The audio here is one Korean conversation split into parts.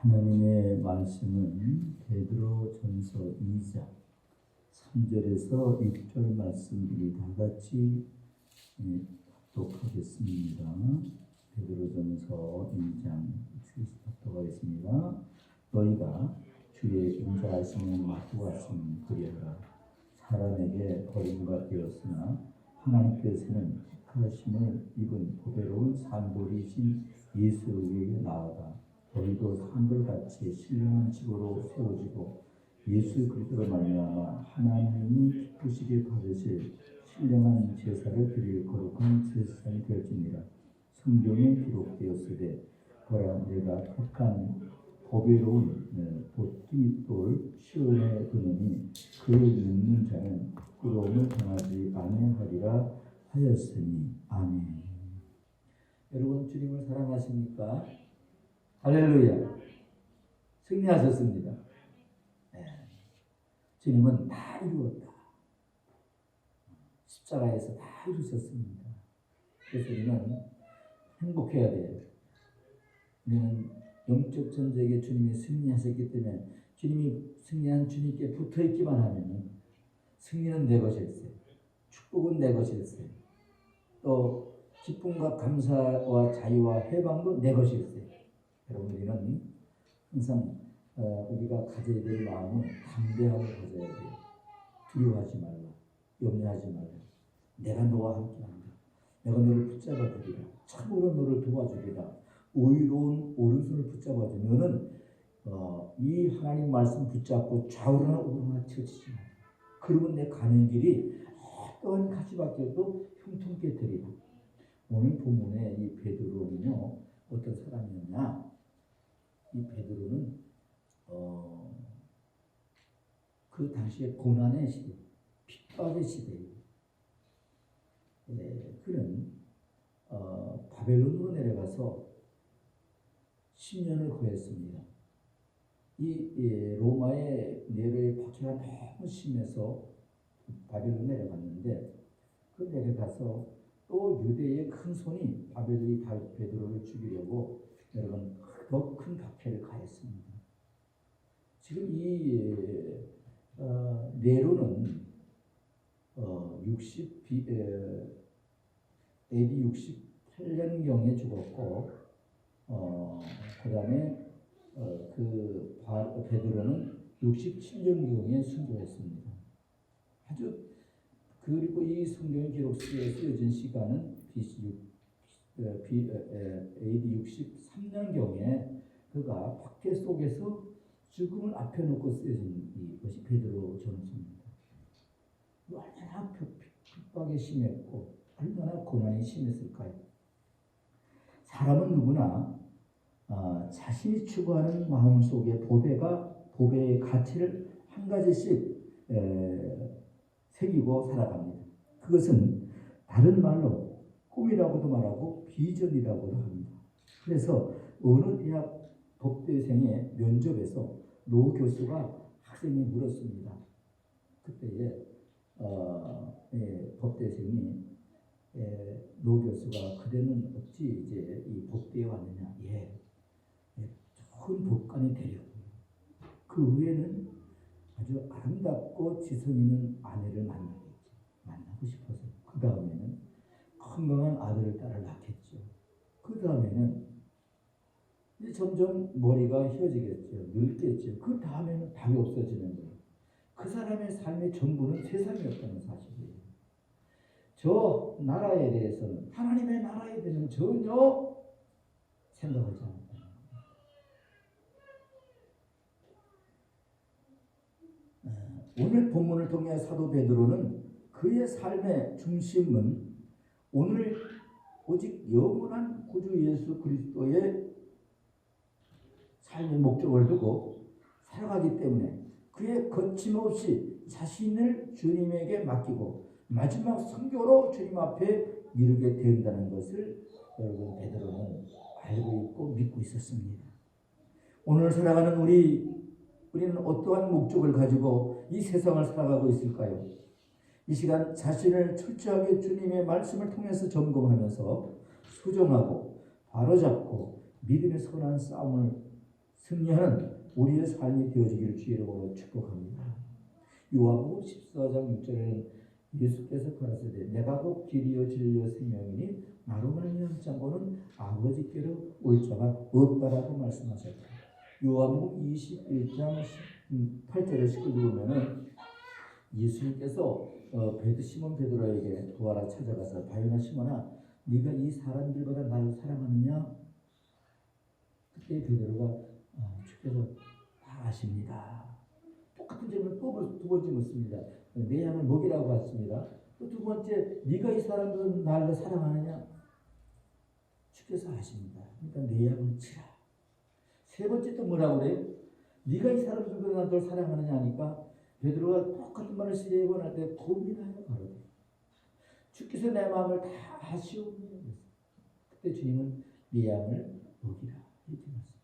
하나님의 말씀은 베드로전서 2장 3절에서 6절 말씀 우리 다 같이 합독하겠습니다. 베드로전서 2장 합독하겠습니다. 너희가 주의 인자하심을 맛보았으면 그리하라. 사람에게 버림받았으나 하나님께서는 택하심을 입은 보배로운 산돌이신 예수에게 나아가 너희도 산돌같이 신령한 집으로 세워지고 예수 그리스도로 말미암아 하나님이 기쁘시게 받으실 신령한 제사를 드릴 거룩한 제사장이 되었느니라. 성경에 기록되었으되 보라 내가 택한 보배로운 보띠돌 시온에 두느니 그 믿는 자는 부러움을 당하지 아니하리라 하였으니 아멘. 여러분 주님을 사랑하십니까? 할렐루야. 승리하셨습니다. 네. 주님은 다 이루었다. 십자가에서 다 이루셨습니다. 그래서 우리는 행복해야 돼요. 우리는 영적 전쟁에 주님이 승리하셨기 때문에 주님이 승리한 주님께 붙어있기만 하면 승리는 내 것일세, 축복은 내 것일세, 또 기쁨과 감사와 자유와 해방도 내 것일세. 여러분 우리는 항상 우리가 가져야 될 마음은 담대함을 가져야 돼요. 두려워하지 말라, 염려하지 말라. 내가 너와 함께한다. 내가 너를 붙잡아 주리라. 참으로 너를 도와주리라. 오유로운 오른손을 붙잡아 주. 너는 이 하나님 말씀 붙잡고 좌우로나 우로나 치우치지 마. 그러면 내 가는 길이 어떠한 가시밭길도 형통케 되리라. 오늘 본문의 이 베드로는요 어떤 사람이었냐? 이 베드로는 그 당시에 고난의 시대, 핍박의 시대예요. 그는 바벨론으로 내려가서 10년을 거했습니다. 이 로마의 네로의 박해가 너무 심해서 바벨론 내려갔는데 그 내려가서 또 유대의 큰 손이 바벨론이 베드로를 죽이려고 여러분 더 큰 박해를 가했습니다. 지금 이 네로는 AD 68년경에 죽었고 그 다음에 그 베드로는 67년경에 순교했습니다. 아주 그리고 이 성경 기록서에 쓰여진 시간은 AD 63년경에 그가 박해 속에서 죽음을 앞에 놓고 쓰여진 이것이 베드로 전서입니다. 얼마나 핍박이 심했고 얼마나 고난이 심했을까요? 사람은 누구나 자신이 추구하는 마음 속에 보배의 가치를 한 가지씩 새기고 살아갑니다. 그것은 다른 말로 꿈이라고도 말하고 비전이라고도 합니다. 그래서 어느 대학 법대생의 면접에서 노 교수가 학생이 물었습니다. 그때에 법대생이 노 교수가 그대는 어찌 이제 이 법대에 왔느냐? 좋은 법관이 되려고. 그 후에는 아주 아름답고 지성 있는 아내를 만나고 싶어서 그 다음에는 건강한 아들을 딸을 낳겠죠. 그 다음에는 이제 점점 머리가 휘어지겠죠. 늙겠죠. 그 다음에는 답이 없어지는 거예요. 그 사람의 삶의 전부는 세상이었다는 사실이에요. 저 나라에 대해서는 하나님의 나라에 대해서는 전혀 생각하지 않았다. 오늘 본문을 통해 사도 베드로는 그의 삶의 중심은 오늘 오직 영원한 구주 예수 그리스도의 삶의 목적을 두고 살아가기 때문에 그의 거침없이 자신을 주님에게 맡기고 마지막 선교로 주님 앞에 이르게 된다는 것을 여러분 베드로는 알고 있고 믿고 있었습니다. 오늘 살아가는 우리는 어떠한 목적을 가지고 이 세상을 살아가고 있을까요? 이 시간 자신을 철저하게 주님의 말씀을 통해서 점검하면서 수정하고 바로잡고 믿음의 선한 싸움을 승리하는 우리의 삶이 되어지기를 주의 이름으로 축복합니다. 요한복음 14장 6절에는 예수께서 가라사대 내가 곧 길이요 진리요 생명이니 나로 말미암지 않고는 아버지께로 올 자가 없다라고 말씀하셨다. 요한복음 21장 8절에 19절 보면은 예수님께서 시몬 베드로에게 도와라 찾아가서 바요나 시몬아 네가 이 사람들보다 나를 사랑하느냐? 그때 베드로가 주께서 다 아십니다. 똑같은 질문을 또 두 번째 묻습니다. 내 양을 먹이라고 했습니다. 또 두 번째 네가 이 사람들은 나를 사랑하느냐? 주께서 아십니다. 그러니까 내 양을 치라. 세 번째 또 뭐라고 그래요? 네가 이 사람들보다 나를 사랑하느냐 하니까 베드로가 똑같은 말을 세 번 할 때 고민하여 가로되 주께서 내 마음을 다 아시옵니다. 그때 주님은 네 양을 먹이라 이렇게 말씀하셨습니다.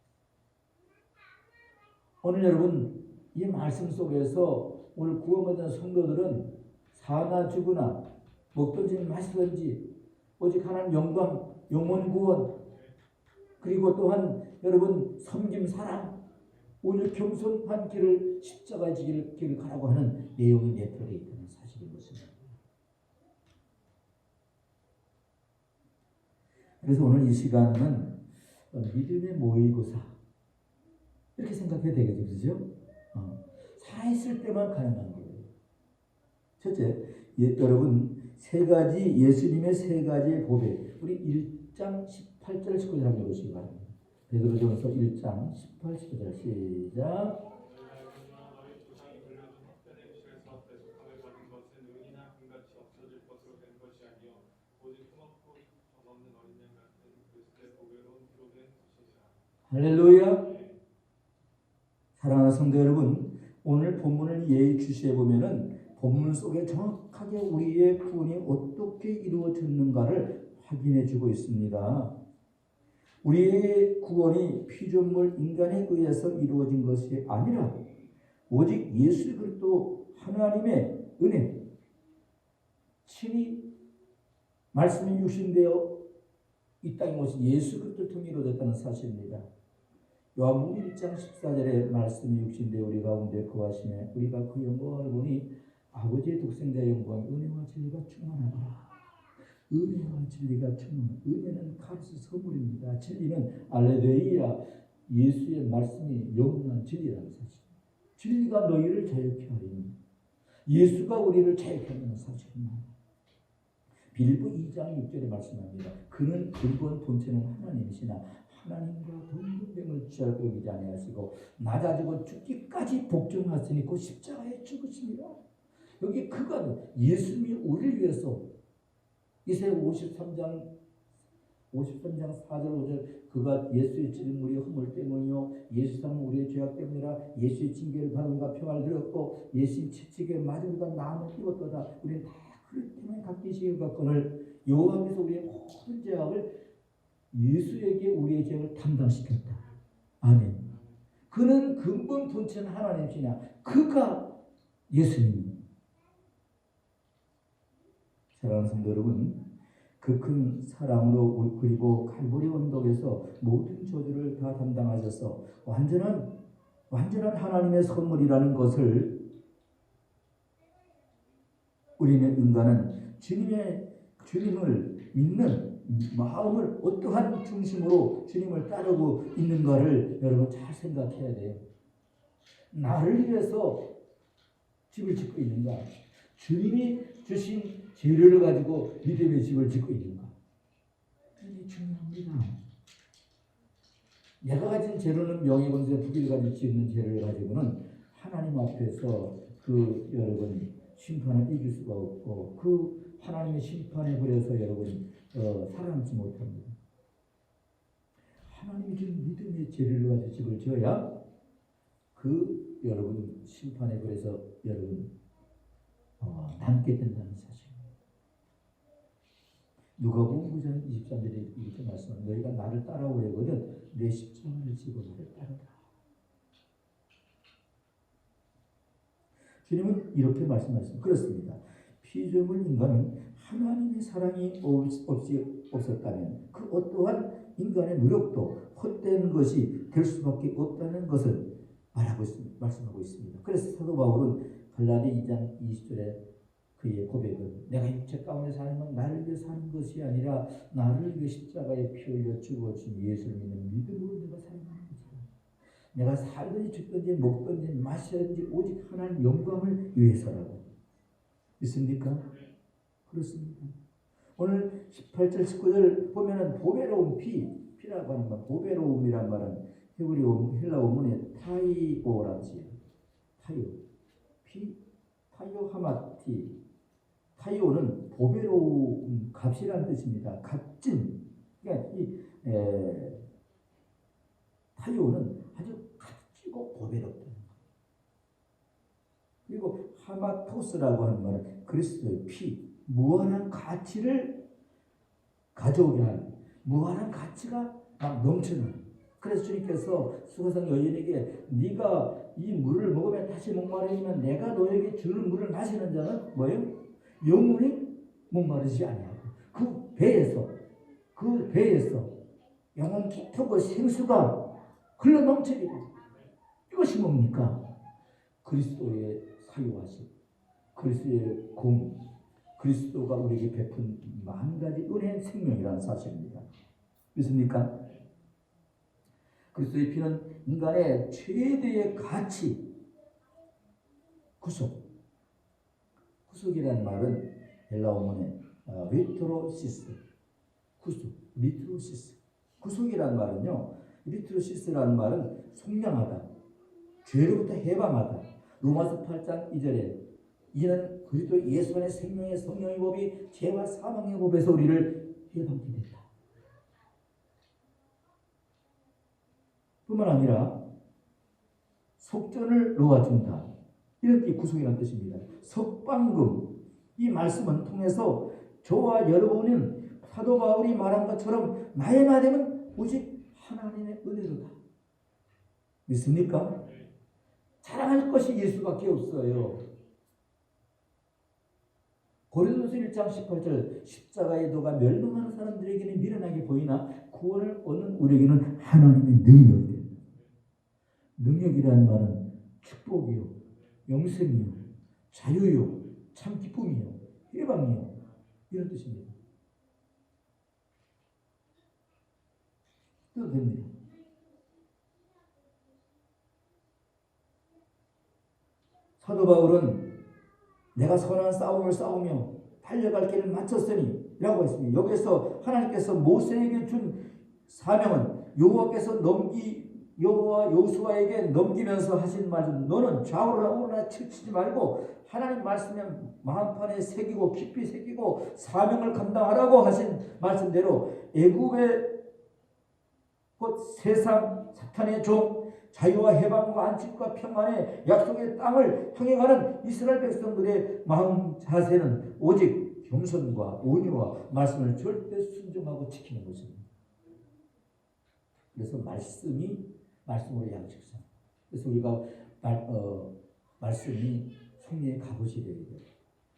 오늘 여러분 이 말씀 속에서 오늘 구원받은 성도들은 사나 죽으나 먹든지 마시든지 오직 하나님 영광, 영원 구원 그리고 또한 여러분 섬김 사랑 오늘 겸손한 길을 십자가의 길을 가라고 하는 내용이 내포되어 있다는 사실인 것입니다. 그래서 오늘 이 시간은 믿음의 모의고사 이렇게 생각해야 되겠죠, 그렇죠? 살아있을 때만 가능한 거예요. 첫째, 여러분 세 가지 예수님의 세 가지의 보배 우리 1장 18절 19절 한번 보시기 바랍니다. 베드로전서 1장 18, 19절 시작. 할렐루야. 사랑하는 성도 여러분, 오늘 본문을 예의주시해 보면은 본문 속에 정확하게 우리의 구원이 어떻게 이루어졌는가를 확인해 주고 있습니다. 우리의 구원이 피조물 인간에 의해서 이루어진 것이 아니라 오직 예수 그리스도 하나님의 은혜 친히 말씀이 육신되어 이 땅에 오신 예수 그리스도를 통해 이루어졌다는 사실입니다. 요한복음 1장 14절에 말씀이 육신되어 우리 가운데 거하시매 우리가 그 영광을 보니 아버지의 독생자의 영광 은혜와 진리가 충만하더라. 은혜와 진리가 충만. 은혜는 카리스 선물입니다. 진리는 알레lu야 예수의 말씀이 영원한 진리라는 사실. 진리가 너희를 자유케 하리니 예수가 우리를 자유케 하는 사실입니다. 빌보 2장 6절에 말씀합니다. 그는 근본 본체는 하나님이시나 하나님과 동등됨을 취하고 여기지 아니하시고 낮아지고 죽기까지 복종하시니 그 십자가에 죽으십니다. 여기 그가 예수님이 우리를 위해서 이사야 53장 4절 5절 그가 예수의 찔린 우리의 허물 때문이요 예수 삼은 우리의 죄악 때문이라 예수의 징계를 받은가 평화를 누렸고 예수의 채찍에 맞은가 나음을 입었도다. 우리는 다 그렇기 때문에 각기 시험받건을 여호와 앞에서 우리의 모든 죄악을 예수에게 우리의 죄를 담당시켰다. 아멘. 그는 근본 본체는 하나님이시냐 그가 예수님. 사랑하는 성도 여러분, 그 큰 사랑으로 그리고 갈보리 언덕에서 모든 저주를 다 담당하셔서 완전한 하나님의 선물이라는 것을 우리는 인간은 주님을 믿는 마음을 어떠한 중심으로 주님을 따르고 있는가를 여러분 잘 생각해야 돼요. 나를 위해서 집을 짓고 있는가? 주님이 주신 재료를 가지고 믿음의 집을 짓고 있는가? 굉장히 중요합니다. 내가 가진 재료는 명예건설 부귀를 가지고 짓는 재료를 가지고는 하나님 앞에서 여러분 심판을 이길 수가 없고 그 하나님의 심판에 그래서 여러분 살아남지 못합니다. 하나님이 준 믿음의 재료를 가지고 집을 지어야 여러분 심판에 그래서 여러분 남게 된다는 사실입니다. 누가복음 9장 23절에 이렇게 말씀합니다. 너희가 나를 따라오려거든 내 십자가를 지고 나를 따르라. 주님은 이렇게 말씀하셨습니다. 그렇습니다. 피조물 인간은 하나님의 사랑이 없었다면 그 어떠한 인간의 노력도 헛된 것이 될 수밖에 없다는 것을 말씀하고 있습니다. 그래서 사도 바울은 갈라디 2장 20절에 그의 고백은 내가 육체 가운데 사는 건 나를 위해 사는 것이 아니라 나를 위해 십자가에 피 흘려 죽어진 예수를 믿는 믿음으로 내가 살아가는 것이다. 내가 살든지 죽든지 먹든지 마시든지 오직 하나님 영광을 위해서라고. 믿습니까? 그렇습니다. 오늘 18절 19절 보면은 보배로운 피라고 하는 말, 보배로움이란 말은 헬라 원문에 타이오라는 지요. 타이오 하마티. 타이오는 보배로운 값이라는 뜻입니다. 값진. 그러니까 타이오는 아주 값지고 보배롭다는 것. 그리고 하마토스라고 하는 말은 그리스도의 피, 무한한 가치를 가져오게 하는, 무한한 가치가 막 넘치는. 그래서 주님께서 수가성 여인에게 네가 이 물을 먹으면 다시 목마르면 내가 너에게 주는 물을 마시는 자는 뭐예요? 영원히 목마르지 아니하고 그 배에서 영원 깊은 그 생수가 흘러 넘치리라. 이것이 뭡니까? 그리스도의 사유하심, 그리스도의 공, 그리스도가 우리에게 베푼 만 가지 은혜의 생명이라는 사실입니다. 믿습니까? 그리스도의 피는 인간의 최대의 가치, 구속이라는 말은 헬라 원문의 리트로시스, 구속이라는 말은요, 리트로시스라는 말은 속량하다, 죄로부터 해방하다. 로마서 8장 2절에 이는 그리스도 예수 안에 생명의 성령의 법이 죄와 사망의 법에서 우리를 해방케 됐다. 뿐만 아니라 속전을 놓아준다. 이런 게 구속이라는 뜻입니다. 석방금, 이 말씀은 통해서 저와 여러분은 사도 바울이 말한 것처럼 나의 나됨은 오직 하나님의 은혜로다. 믿습니까? 자랑할 것이 예수밖에 없어요. 고린도서 1장 18절 십자가의 도가 멸망하는 사람들에게는 미련하게 보이나 구원을 얻는 우리에게는 하나님의 능력이 됩니다. 능력이라는 말은 축복이요, 영생이요, 자유요, 참 기쁨이요, 해방이요, 이런 뜻입니다. 뜻도 됩니다. 사도 바울은 내가 선한 싸움을 싸우며 달려갈 길을 마쳤으니 라고 했습니다. 여기서 하나님께서 모세에게 준 사명은 여호와 여호수아에게 넘기면서 하신 말씀, 너는 좌우나 우나 치지 말고 하나님 말씀에 마음판에 새기고 깊이 새기고 사명을 감당하라고 하신 말씀대로 애굽의 세상 사탄의 종, 자유와 해방과 안식과 평안의 약속의 땅을 향해 가는 이스라엘 백성들의 마음 자세는 오직 겸손과 온유와 말씀을 절대 순종하고 지키는 것입니다. 그래서 말씀으로 양식상. 그래서 우리가 말씀이 승리의 갑옷이 되어야 되고,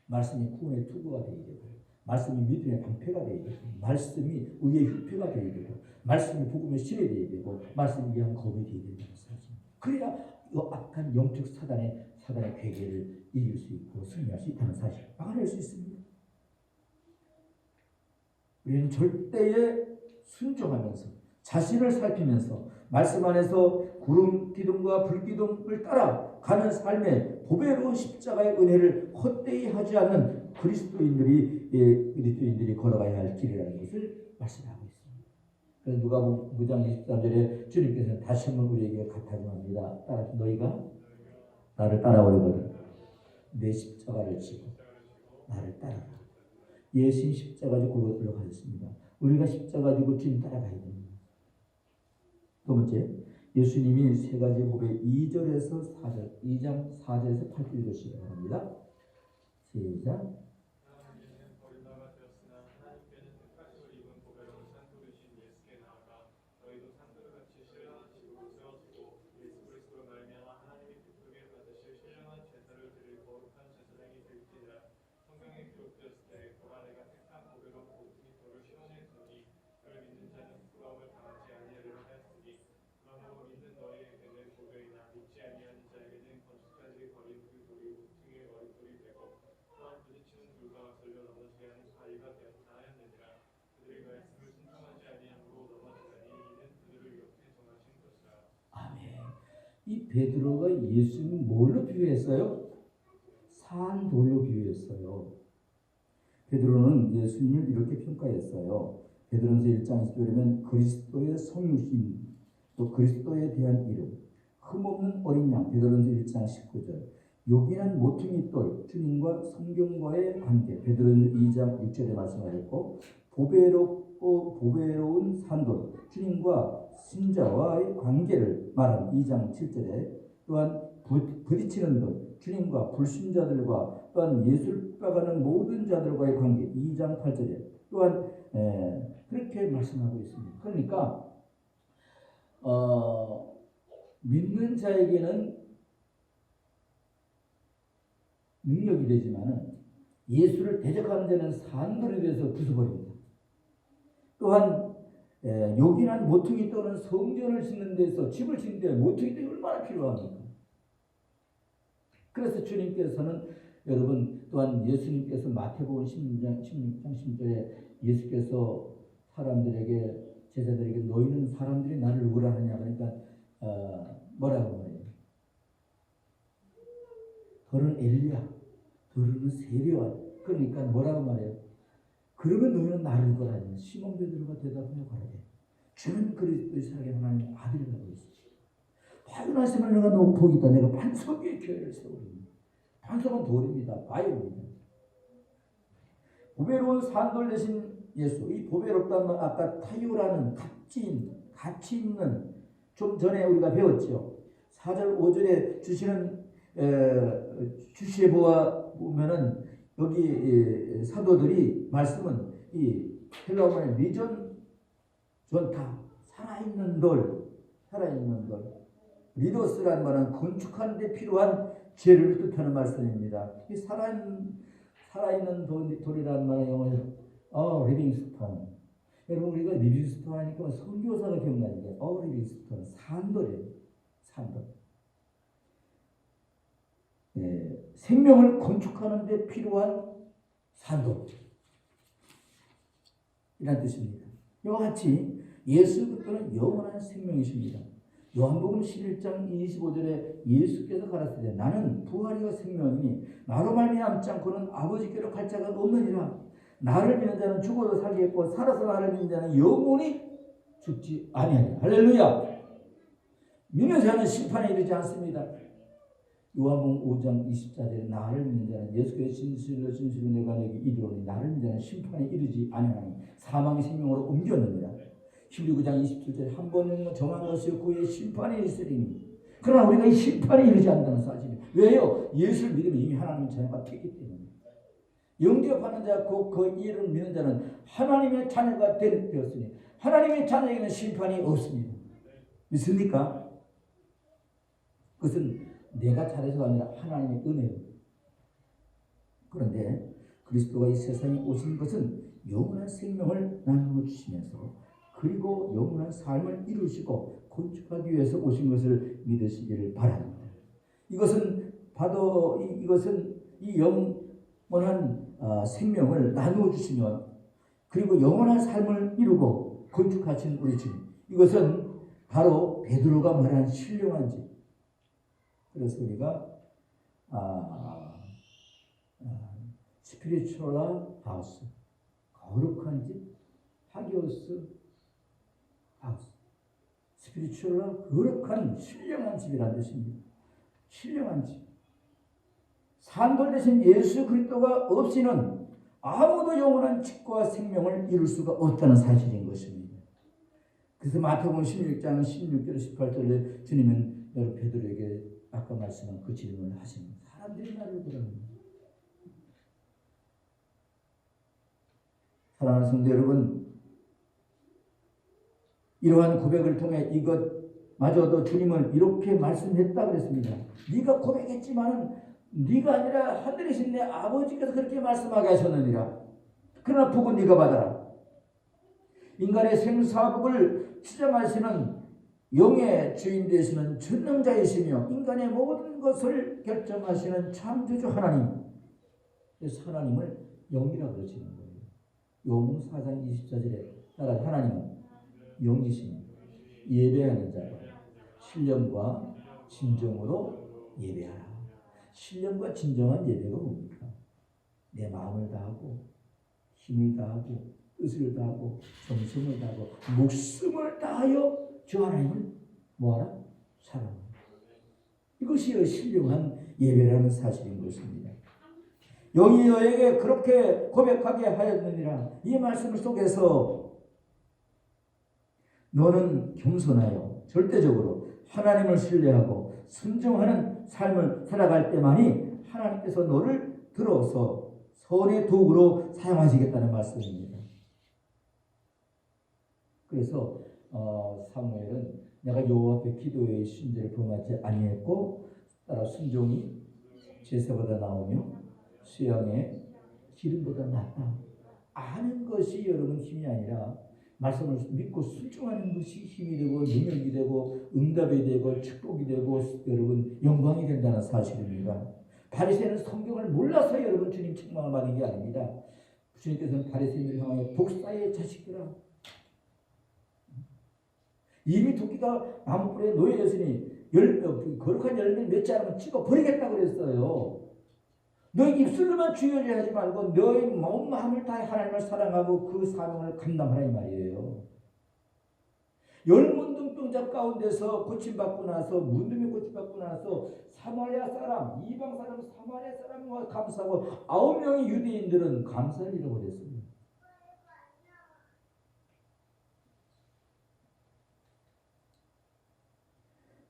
말씀이 구원의 투구가 되어야 되고, 말씀이 믿음의 방패가 되어야 되고, 말씀이 의의 휘표가 되어야 되고, 말씀이 복음의 실이 되어야 되고, 말씀이 위한 검이 되어야 된다는 사실입니다. 그래야 이 악한 영적 사단의 괴계를 이길 수 있고 승리할 수 있다는 사실, 막아낼 수 있습니다. 우리는 절대에 순종하면서 자신을 살피면서 말씀 안에서 구름 기둥과 불 기둥을 따라 가는 삶의 보배로운 십자가의 은혜를 헛되이 하지 않는 그리스도인들이 걸어가야 할 길이라는 것을 말씀하고 있습니다. 그래서 누가복음 9장 23절에 주님께서는 다시 한번 우리에게 가타름합니다. 너희가 나를 따라오려거든 내 십자가를 지고 나를 따라라. 예수님 십자가 지고 골고다로 가셨습니다. 우리가 십자가 지고 주님 따라가야 됩니다. 두 번째, 예수님이 세 가지 법의 2절에서 4절, 2장 4절에서 8절 읽으시기 바랍니다. 시작. 이 베드로가 예수님 뭘로 비유했어요? 산돌로 비유했어요. 베드로는 예수님을 이렇게 평가했어요. 베드로전서 1장 20절에 그리스도의 성육신, 또 그리스도에 대한 이름, 흠없는 어린 양, 베드로전서 1장 19절, 요긴한 모퉁이 돌, 주님과 성경과의 관계, 베드로전서 2장 6절에 말씀하셨고, 보배로운 산돌, 주님과 신자와의 관계를 말하는 2장 7절에, 또한 부딪히는 돌, 주님과 불신자들과 또한 예수를 따라가는 모든 자들과의 관계, 2장 8절에 또한 그렇게 말씀하고 있습니다. 그러니까 믿는 자에게는 능력이 되지만 예수를 대적하는 자는 산돌이 돼서 부숴버립니다. 또한 요긴한 모퉁이 또는 성전을 짓는 데서, 집을 짓는 데 모퉁이들이 얼마나 필요합니까? 그래서 주님께서는, 여러분, 또한 예수님께서 마태복음 16장 10절에 예수께서 사람들에게, 제자들에게 너희는 사람들이 나를 누구라 하느냐, 그러니까 뭐라고 말해요? 너는 엘리야, 너는 세례야. 그러니까 뭐라고 말해요? 그러면 너희는 나를 누구라 하느냐. 시몬 베드로가 대답하여 가라되 주는 그리스도의 살아계신 하나님의 아들이라고 했습니다. 파견하시면 내가 너무 복이 있다. 내가 반석 위에 교회를 세우리니. 반석은 돌입니다. 바위입니다. 보배로운 산돌 대신 예수. 이 보배롭다는 건 아까 타유라는 가치 있는, 좀 전에 우리가 배웠죠. 4절 5절에 주시는 주시에 보면은 여기 사도들이 말씀은 이 헬라어의 리전 전타, 살아있는 돌. 리도스란 말은 건축하는 데 필요한 재료를 뜻하는 말씀입니다. 이 살아있는 돌이라는 말은 영어로 리빙스톤. 여러분, 우리가 리빙스톤 하니까 선교사가 기억나는데, 리빙스톤, 산돌이에요. 산돌. 생명을 건축하는 데 필요한 산돌. 이란 뜻입니다. 이와 같이 예수 그리스도는 영원한 생명이십니다. 요한복음 11장 25절에 예수께서 가라사대 나는 부활이요 생명이니 나로 말미암지 않고는 아버지께로 갈 자가 없느니라. 나를 믿는 자는 죽어도 살겠고 살아서 나를 믿는 자는 영원히 죽지 아니하리라. 할렐루야. 믿는 자는 심판에 이르지 않습니다. 요한복음 5장 24절에 나를 믿는 자는 예수께서 진실로 내가 너에게 이르노니 나를 믿는 자는 심판에 이르지 아니하니 사망의 생명으로 옮겼느니라. 히브리 9장 27절에 한 번 정한 것이 그의 심판에 있으리니. 그러나 우리가 이 심판에 이르지 않는다는 사실입니다. 왜요? 예수를 믿으면 이미 하나님의 자녀가 되기 때문에. 영접하는 자, 그 이름을 믿는 자는 하나님의 자녀가 되었으니 하나님의 자녀에게는 심판이 없습니다. 믿습니까? 그것은 내가 잘해서가 아니라 하나님의 은혜예요. 그런데 그리스도가 이 세상에 오신 것은 영원한 생명을 나누어 주시면서 그리고 영원한 삶을 이루시고 건축하기 위해서 오신 것을 믿으시기를 바랍니다. 이것은 이 영원한 생명을 나누어 주시며 그리고 영원한 삶을 이루고 건축하신 우리 주님. 이것은 바로 베드로가 말한 신령한 집. 그래서 우리가 스피리추얼 하우스, 거룩한 집, 하기오스 하우스, 스피리추얼 거룩한 신령한 집이라는 뜻입니다. 신령한 집. 산돌 대신 예수 그리스도가 없이는 아무도 영원한 집과 생명을 이룰 수가 없다는 사실인 것입니다. 그래서 마태복음 16장 16절 18절에 주님은 여러분 베드로에게 아까 말씀한 그 질문을 하십니다. 사람들이 나를 보라는. 사랑하는 성도 여러분, 이러한 고백을 통해 이것마저도 주님은 이렇게 말씀했다 그랬습니다. 네가 고백했지만 네가 아니라 하늘이신 내 아버지께서 그렇게 말씀하게 하셨느니라. 그러나 복은 네가 받아라. 인간의 생사복을 추정하시는 영의 주인 되시는 전능자이시며 인간의 모든 것을 결정하시는 창조주 하나님. 그래서 하나님을 영이라고 그러시는 거예요. 요한복음 4장 24절에 따라 하나님은 영이시니 예배하는 자와 신령과 진정으로 예배하라. 신령과 진정한 예배가 뭡니까? 내 마음을 다하고 힘을 다하고 뜻을 다하고 정성을 다하고 목숨을 다하여 주 하나님을 뭐하라? 사랑하라. 이것이 신령한 예배라는 사실인 것입니다. 영이 너에게 그렇게 고백하게 하였느니라. 이 말씀 속에서 너는 겸손하여 절대적으로 하나님을 신뢰하고 순종하는 삶을 살아갈 때만이 하나님께서 너를 들어서 선의 도구로 사용하시겠다는 말씀입니다. 그래서 사무엘은 내가 여호와 앞에 기도의 순죄를 범하지 아니했고 따라 순종이 제사보다 나오며 수양의 기름보다 낫다. 아는 것이 여러분 힘이 아니라 말씀을 믿고 순종하는 것이 힘이 되고 능력이 되고 응답이 되고 축복이 되고 여러분 영광이 된다는 사실입니다. 바리새인은 성경을 몰라서 여러분 주님 책망을 받은 게 아닙니다. 주님께서는 바리새인을 향하여 독사의 자식들아, 이미 토끼가 나무불에 놓여졌으니 거룩한 열매를 맺지 않으면 찍어버리겠다고 그랬어요. 너희 입술로만 주의하지 하지 말고 너희 온 마음을 다해 하나님을 사랑하고 그 사명을 감당하라 이 말이에요. 열문둥병자 가운데서 고침받고 나서 문둥이 고침받고 나서 사마리아 사람, 이방 사람, 사마리아 사람과 감사하고 9명의 유대인들은 감사를 잃어버렸습니다.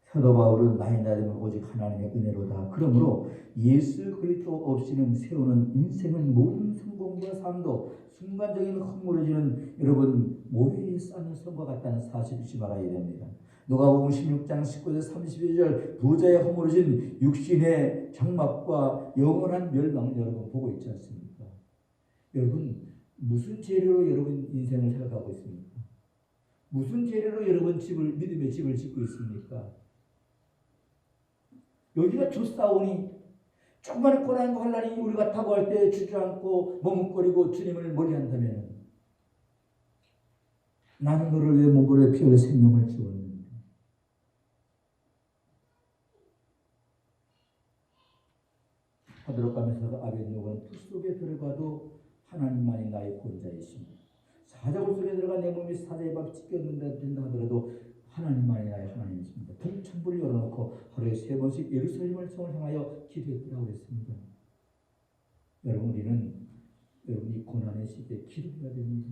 사도 바울은 나의 나름은 오직 하나님의 은혜로다. 그러므로 예수 그리스도 없이는 세우는 인생은 모든 성공과 삶도 순간적인 허물어지는 여러분 모래에 쌓는 성과 같다는 사실을 잊지 말아야 됩니다. 누가복음 16장 19절 32절 부자의 허물어진 육신의 장막과 영원한 멸망을 여러분 보고 있지 않습니까? 여러분 무슨 재료로 여러분 인생을 살아가고 있습니까? 무슨 재료로 여러분 믿음의 집을 짓고 있습니까? 여기가 조사오니 조그마한 고난 환난이 우리가 타고 할 때 주저앉고 머뭇거리고 주님을 멀리한다면 나는 너를 왜 몸부림에 피흘려 생명을 주었는데 하도록 가면서 아벤누는 풀 속에 들어가도 하나님만이 나의 구원자이십니다. 사자굴 속에 들어가 내 몸이 사자의 밥 찢겼는다 하더라도 하나님만이 나의 하나님이십니다. 등천부를 열어놓고 하루에 3번씩 예루살렘을 성을 향하여 기도했다고 했습니다. 여러분 우리는 여러분이 고난의 시대에 기도해야 됩니다.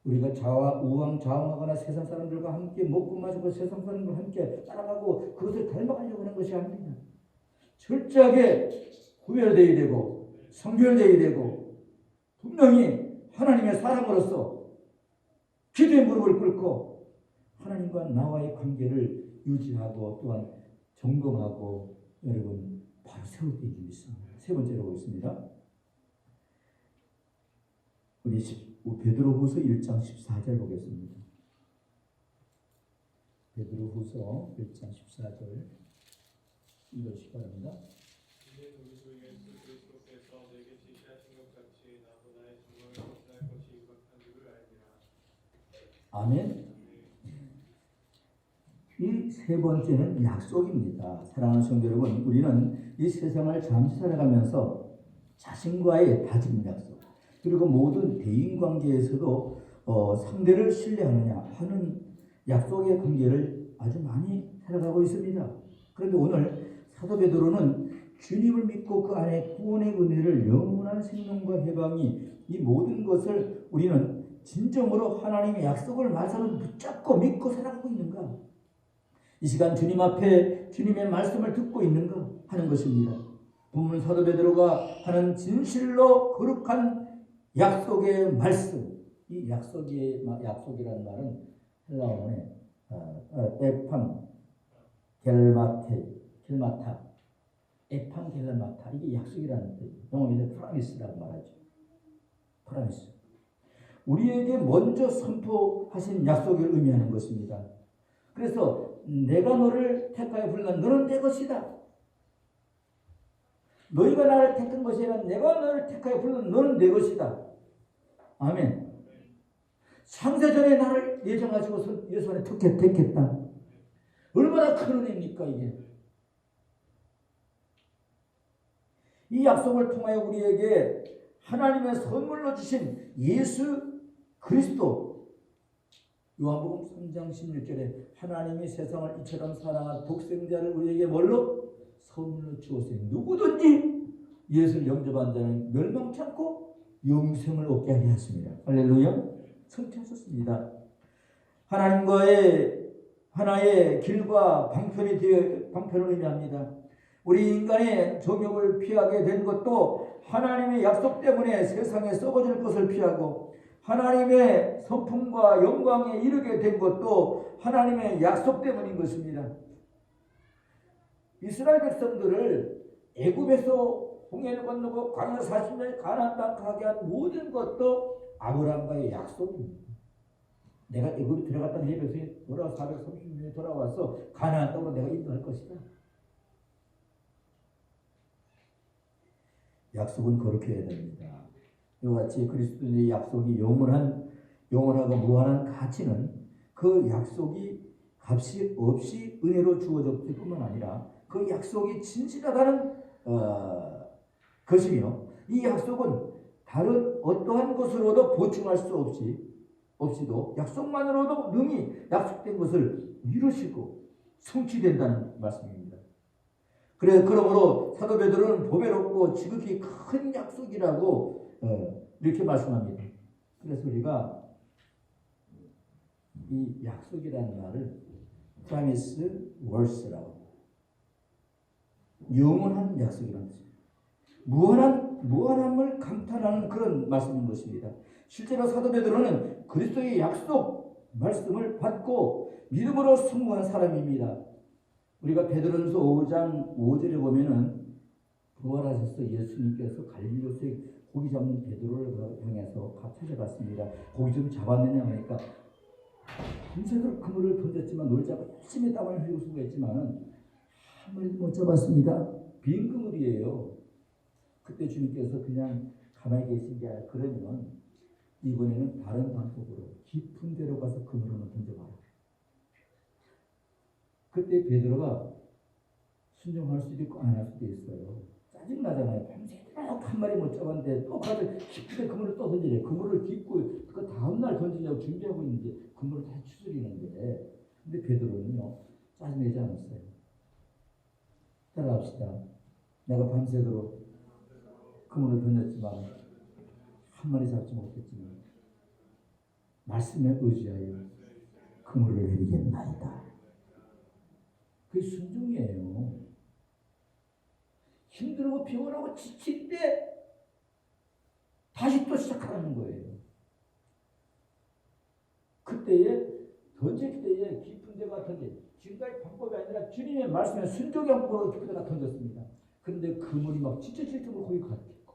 우리가 우왕좌왕하거나 세상 사람들과 함께 먹고 마시고 세상 사람들과 함께 따라가고 그것을 닮아가려고 하는 것이 아닙니다. 철저하게 구별되어야 되고 성별되어야 되고 분명히 하나님의 사람으로서 기도의 무릎을 꿇고 하나님과 나와의 관계를 유지하고 또한 점검하고 여러분 바로 세울 때 있습니다. 세 번째로 보겠습니다. 우리 베드로후서 1장 14절 보겠습니다. 베드로후서 1장 14절 읽으시기 바랍니다. 아멘. 이 세 번째는 약속입니다. 사랑하는 성도 여러분, 우리는 이 세상을 잠시 살아가면서 자신과의 다짐 약속, 그리고 모든 대인관계에서도 상대를 신뢰하느냐 하는 약속의 관계를 아주 많이 살아가고 있습니다. 그런데 오늘 사도 베드로는 주님을 믿고 그 안에 구원의 은혜를 영원한 생명과 해방이 이 모든 것을 우리는 진정으로 하나님의 약속을 말씀을 붙잡고 믿고 살아가고 있는가? 이 시간 주님 앞에 주님의 말씀을 듣고 있는가 하는 것입니다. 본문 사도 베드로가 하는 진실로 거룩한 약속의 말씀, 이 약속이라는 말은 헬라어의 에판겔마타, 이게 약속이라는 뜻이에요. 영어로 프라미스라고 말하죠. 프라미스. 우리에게 먼저 선포하신 약속을 의미하는 것입니다. 그래서 내가 너를 택하여 불렀 너는 내 것이다. 너희가 나를 택한 것이 아니라 내가 너를 택하여 불렀 너는 내 것이다. 아멘. 창세전에 나를 예정하시고서 예수 안에 택했다. 얼마 얼마나 큰 은혜입니까 이게. 이 약속을 통하여 우리에게 하나님의 선물로 주신 예수 그리스도, 요한복음 3장 16절에 하나님이 세상을 이처럼 사랑한 독생자를 우리에게 뭘로? 선물로 주었으니 누구든지 예수를 영접한 자는 멸망치 않고 영생을 얻게 하게 하였습니다. 할렐루야. 성취하셨습니다. 하나님과의 하나의 길과 방편을 의미합니다. 우리 인간의 정욕을 피하게 된 것도 하나님의 약속 때문에 세상에 썩어질 것을 피하고, 하나님의 성품과 영광에 이르게 된 것도 하나님의 약속 때문인 것입니다. 이스라엘 백성들을 애굽에서 홍해를 건너고 광야 40년에 가나안 땅 가게 한 모든 것도 아브라함과의 약속입니다. 내가 애굽에 들어갔다 네 백성이 돌아와 430년에 돌아와서 가나안 땅으로 내가 인도할 것이다. 약속은 거룩해야 됩니다. 이와 같이 그리스도의 약속이 영원하고 무한한 가치는 그 약속이 값이 없이 은혜로 주어졌을 뿐만 아니라 그 약속이 진실하다는 것이며, 이 약속은 다른 어떠한 것으로도 보충할 수 없이도 약속만으로도 능히 약속된 것을 이루시고 성취된다는 말씀입니다. 그러므로 사도 베드로는 보배롭고 지극히 큰 약속이라고 이렇게 말씀합니다. 그래서 우리가 이 약속이라는 말을 promise words라고, 영원한 약속이라는 뜻입니다. 무한함을 감탄하는 그런 말씀인 것입니다. 실제로 사도 베드로는 그리스도의 약속 말씀을 받고 믿음으로 승부한 사람입니다. 우리가 베드로전서 5장 5절에 보면은 부활하셔서 예수님께서 갈릴리에서 고기 잡는 베드로를 향해서 찾아갔습니다. 고기 좀 잡았느냐 하니까 밤새도록 그물을 던졌지만 놀자고 열심히 땀을 흘리고 수고했지만은 한 마리도 못 잡았습니다. 빈 그물이에요. 그때 주님께서 그냥 가만히 계신 게 아니라, 그러면 이번에는 다른 방법으로 깊은 데로 가서 그물을 던져봐라. 그때 베드로가 순종할 수도 있고 안 할 수도 있어요. 짜증나잖아요. 밤새도록 한 마리 못 잡았는데 또 가서 깊게 그물을 또 던지래. 그물을 딛고 그 다음날 던지려고 준비하고 있는데 그물을 다 추스리는데, 근데 베드로는요 짜증내지 않았어요. 따라합시다. 내가 밤새도록 그물을 던졌지만 한 마리 잡지 못했지만 말씀에 의지하여 그물을 내리겠나이다. 그게 순종이에요. 힘들고 피곤하고 지칠 때 다시 또 시작하는 거예요. 그때에 던질 때에 깊은 데가 던져, 지금까지 방법이 아니라 주님의 말씀에 순종의 방법으로 깊은 데가 던졌습니다. 그런데 그물이 막 지쳐질 정도로 거기 가득했고,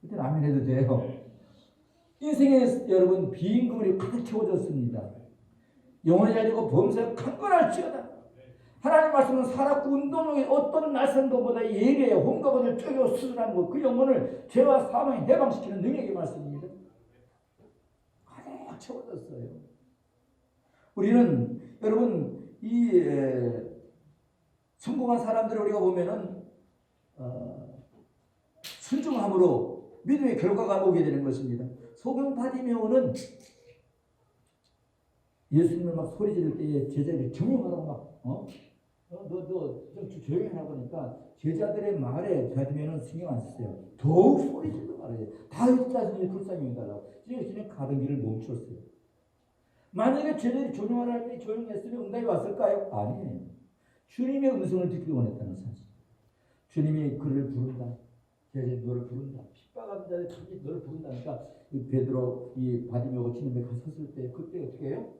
그때는 아멘 해도 돼요. 인생에 여러분 빈 그물이 가득 채워졌습니다. 영혼이 아니고 범사에 강건할지어다. 하나님 말씀은 살았고 운동력이 어떤 낯선 것보다 예리해요. 혼과 것을 쪼개고 수술하는 것, 그 영혼을 죄와 사망에 해방시키는 능력의 말씀입니다. 가득 채워졌어요. 우리는 여러분 이 성공한 사람들을 우리가 보면은 순종함으로 믿음의 결과가 오게 되는 것입니다. 소경 바디메오는 예수님을 막 소리 지를 때에 제자들이 경영하라고 막 너 좀 조용히 하라고 하니까 제자들의 말에 바디메오는 신경 안 썼어요. 더욱 소리 지르고 말해요. 다윗 자신이 불쌍히 해달라고. 예수님이 가던 길을 멈췄어요. 만약에 제자들이 조용하라 할 때 조용했으면 응답이 왔을까요? 아니에요. 주님의 음성을 듣기 원했다는 사실. 주님이 그를 부른다. 제자들이 너를 부른다. 핍박하는 자들이 참지 너를 부른다니까, 베드로 이 바디메오가 치는 데 섰을 때 그때 어떻게 해요?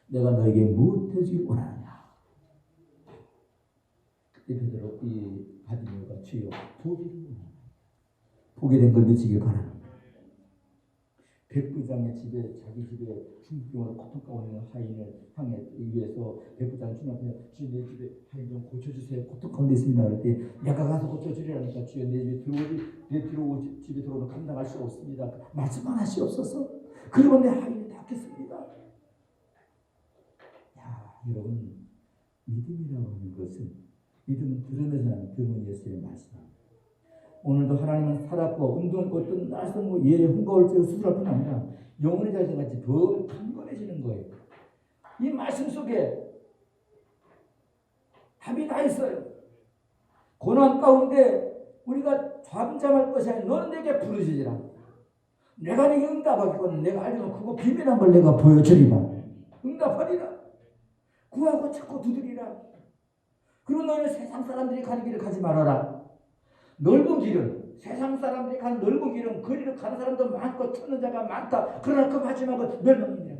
내가 너에게 무엇 해주길 원하느냐. 그때 베드로 이 바디메오가 주여 보기를 원하느냐. 보게 된 걸 믿으시길 바랍니다. 백부장의 집에, 자기 집에 중풍으로 고통가고 있는 하인을 향해 위해서 백부장 주님 앞에, 주여 내 집에 하인 좀 고쳐주세요. 고통 가운데 있습니다. 그럴 때 내가 가서 고쳐주리라니까, 주여 내 집에 들어오면 감당할 수 없습니다. 말씀만 하시옵소서. 그러면 내 하인이 낫겠습니다. 야, 여러분, 믿음이라고 하는 것은, 믿음은 들으면서 나는 들으면 예수의 말씀입니다. 오늘도 하나님은 살았고 어떤 낯선 뭐 예의 흠거울 때 수술할 뿐 아니라 영혼의 자세같이 더 강건해지는 거예요. 이 말씀 속에 답이 다 있어요. 고난 가운데 우리가 잠잠할 것이 아니라 너는 내게 부르짖으라. 내가 네게 응답하겠거든. 내가 알려면 그거 비밀한 걸 내가 보여주리라. 응답하리라. 구하고 찾고 두드리라. 그리고 너는 세상 사람들이 가는 길을 가지 말아라. 넓은 길은, 세상 사람들이 가는 넓은 길은 거리를 가는 사람도 많고 찾는 자가 많다. 그러나 그 마지막은 멸망이니라.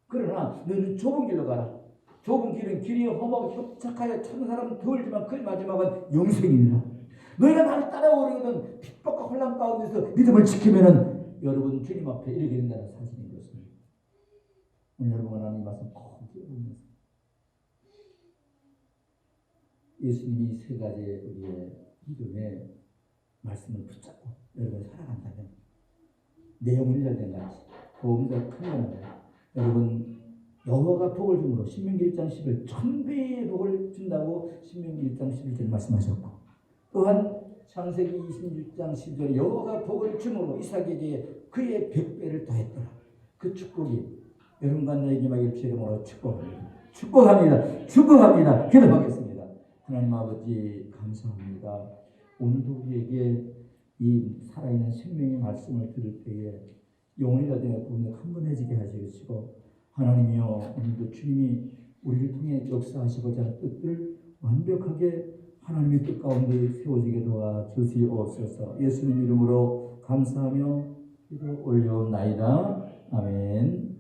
그러나 너는 좁은 길로 가라. 좁은 길은 길이 험하고 협착하여 찾는 사람은 더울지만 그 마지막은 영생이니라. 너희가 나를 따라오려거든 핍박과 혼란 가운데서 믿음을 지키면은 여러분 주님 앞에 이르게 된다는 사실인 것입니다. 오늘 여러분 하나님 말씀 꼭 기억하면서 예수님이 세 가지의 우리의 믿음의 말씀을 붙잡고 여러분 살아간다면 내용을 열된 같이 보험자 큰일납니다. 여러분 여호와가 복을 주므로 신명기 1장 10일 1000배의 복을 준다고 신명기 1장 11절 말씀하셨고 또한 창세기 26장 10절에 여호와가 복을 주므로 이삭에게 그의 100배를 더했더라. 그 축복이 여러분과 나에게 임하길 주의 이름으로 축복합니다. 축복합니다. 축복합니다. 기도하겠습니다. 하나님 아버지 감사합니다. 오늘도 우리에게 이 살아있는 생명의 말씀을 들을 때에 영혼이라 되어 강건해지게 하시고 하나님이여 오늘도 주님이 우리를 통해 역사하시고자 하는 뜻을 완벽하게 하나님의 뜻 가운데 세워지게 도와주시옵소서. 예수님 이름으로 감사하며 기도 올려옵나이다. 아멘.